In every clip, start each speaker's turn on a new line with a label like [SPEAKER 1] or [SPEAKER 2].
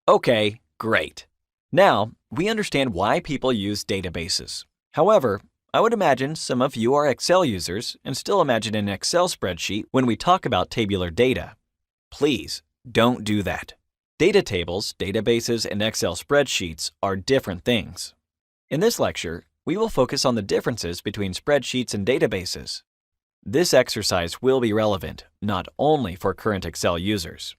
[SPEAKER 1] Okay, great. Now, we understand why people use databases. However, I would imagine some of you are Excel users and still imagine an Excel spreadsheet when we talk about tabular data. Please, don't do that. Data tables, databases, and Excel spreadsheets are different things. In this lecture, we will focus on the differences between spreadsheets and databases. This exercise will be relevant not only for current Excel users.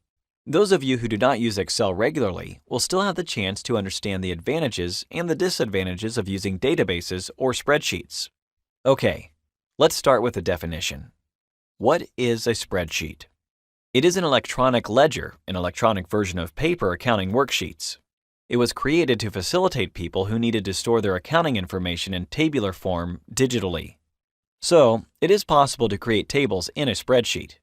[SPEAKER 1] Those of you who do not use Excel regularly will still have the chance to understand the advantages and the disadvantages of using databases or spreadsheets. Okay, let's start with the definition. What is a spreadsheet? It is an electronic ledger, an electronic version of paper accounting worksheets. It was created to facilitate people who needed to store their accounting information in tabular form digitally. So, it is possible to create tables in a spreadsheet.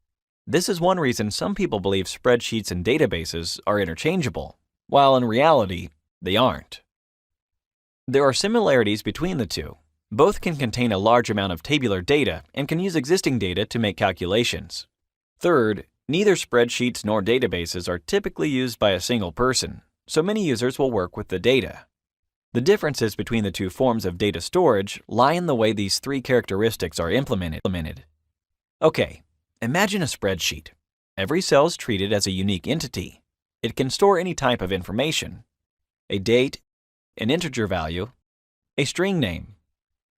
[SPEAKER 1] This is one reason some people believe spreadsheets and databases are interchangeable, while in reality, they aren't. There are similarities between the two. Both can contain a large amount of tabular data and can use existing data to make calculations. Third, neither spreadsheets nor databases are typically used by a single person, so many users will work with the data. The differences between the two forms of data storage lie in the way these three characteristics are implemented. Okay, imagine a spreadsheet. Every cell is treated as a unique entity. It can store any type of information: a date, an integer value, a string name.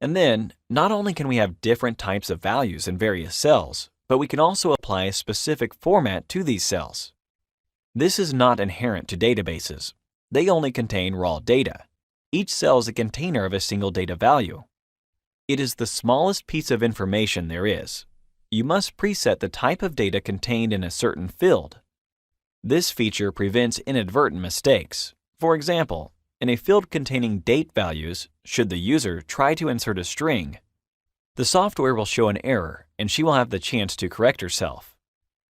[SPEAKER 1] And then, not only can we have different types of values in various cells, but we can also apply a specific format to these cells. This is not inherent to databases. They only contain raw data. Each cell is a container of a single data value. It is the smallest piece of information there is. You must preset the type of data contained in a certain field. This feature prevents inadvertent mistakes. For example, in a field containing date values, should the user try to insert a string, the software will show an error and she will have the chance to correct herself.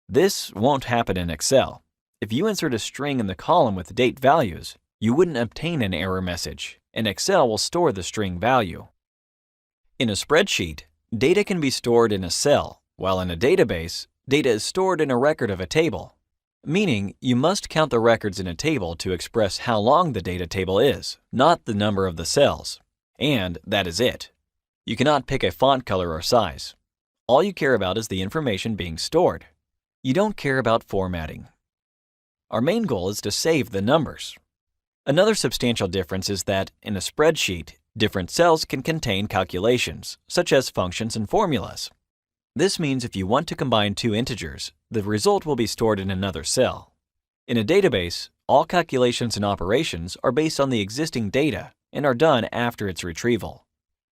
[SPEAKER 1] This won't happen in Excel. If you insert a string in the column with date values, you wouldn't obtain an error message, and Excel will store the string value. In a spreadsheet, data can be stored in a cell, while in a database, data is stored in a record of a table, meaning you must count the records in a table to express how long the data table is, not the number of the cells. And that is it. You cannot pick a font color or size. All you care about is the information being stored. You don't care about formatting. Our main goal is to save the numbers. Another substantial difference is that, in a spreadsheet, different cells can contain calculations, such as functions and formulas. This means if you want to combine two integers, the result will be stored in another cell. In a database, all calculations and operations are based on the existing data and are done after its retrieval.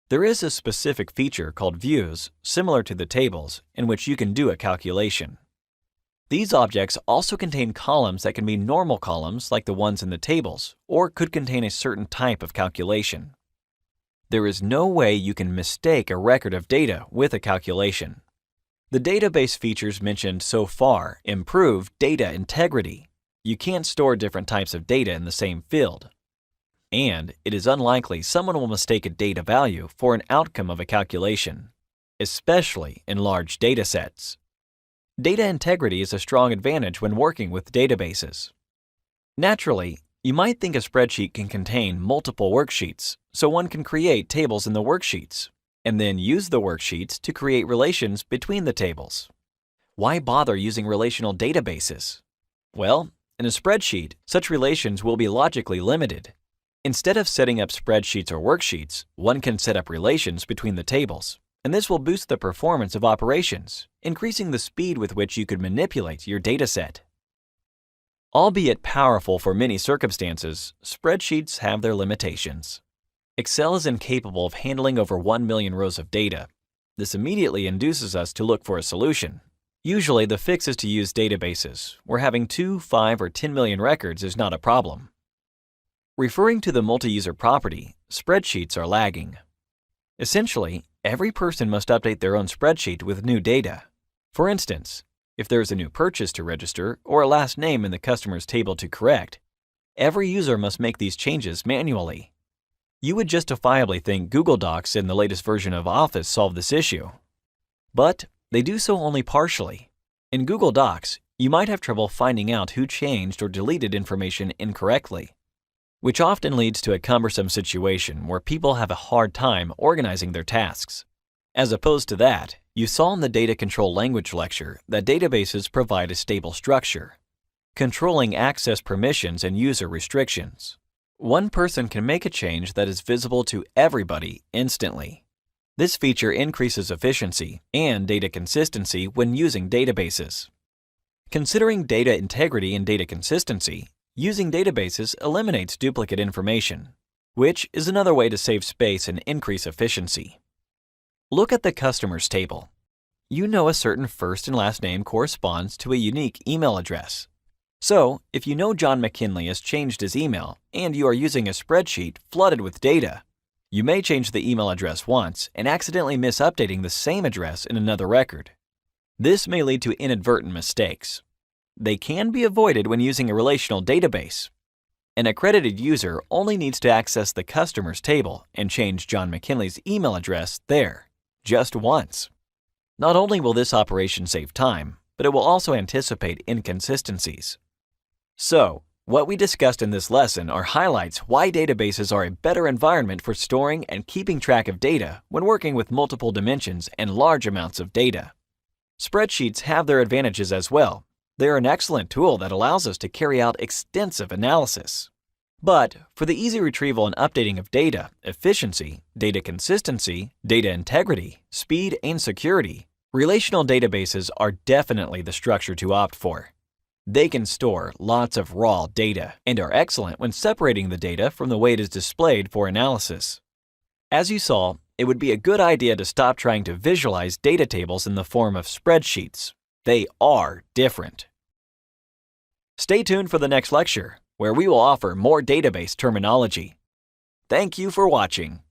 [SPEAKER 1] There is a specific feature called views, similar to the tables, in which you can do a calculation. These objects also contain columns that can be normal columns like the ones in the tables, or could contain a certain type of calculation. There is no way you can mistake a record of data with a calculation. The database features mentioned so far improve data integrity. You can't store different types of data in the same field. And it is unlikely someone will mistake a data value for an outcome of a calculation, especially in large data sets. Data integrity is a strong advantage when working with databases. Naturally, you might think a spreadsheet can contain multiple worksheets, so one can create tables in the worksheets, and then use the worksheets to create relations between the tables. Why bother using relational databases? Well, in a spreadsheet, such relations will be logically limited. Instead of setting up spreadsheets or worksheets, one can set up relations between the tables, and this will boost the performance of operations, increasing the speed with which you could manipulate your dataset. Albeit powerful for many circumstances, spreadsheets have their limitations. Excel is incapable of handling over 1 million rows of data. This immediately induces us to look for a solution. Usually, the fix is to use databases, where having 2, 5, or 10 million records is not a problem. Referring to the multi-user property, spreadsheets are lagging. Essentially, every person must update their own spreadsheet with new data. For instance, if there is a new purchase to register or a last name in the customer's table to correct, every user must make these changes manually. You would justifiably think Google Docs and the latest version of Office solve this issue. But they do so only partially. In Google Docs, you might have trouble finding out who changed or deleted information incorrectly, which often leads to a cumbersome situation where people have a hard time organizing their tasks. As opposed to that, you saw in the Data Control Language lecture that databases provide a stable structure, controlling access permissions and user restrictions. One person can make a change that is visible to everybody instantly. This feature increases efficiency and data consistency when using databases. Considering data integrity and data consistency, using databases eliminates duplicate information, which is another way to save space and increase efficiency. Look at the customers table. You know a certain first and last name corresponds to a unique email address. So, if you know John McKinley has changed his email and you are using a spreadsheet flooded with data, you may change the email address once and accidentally miss updating the same address in another record. This may lead to inadvertent mistakes. They can be avoided when using a relational database. An accredited user only needs to access the customers table and change John McKinley's email address there, just once. Not only will this operation save time, but it will also anticipate inconsistencies. So, what we discussed in this lesson are highlights why databases are a better environment for storing and keeping track of data when working with multiple dimensions and large amounts of data. Spreadsheets have their advantages as well. They are an excellent tool that allows us to carry out extensive analysis. But for the easy retrieval and updating of data, efficiency, data consistency, data integrity, speed, and security, relational databases are definitely the structure to opt for. They can store lots of raw data and are excellent when separating the data from the way it is displayed for analysis. As you saw, it would be a good idea to stop trying to visualize data tables in the form of spreadsheets. They are different. Stay tuned for the next lecture, where we will offer more database terminology. Thank you for watching.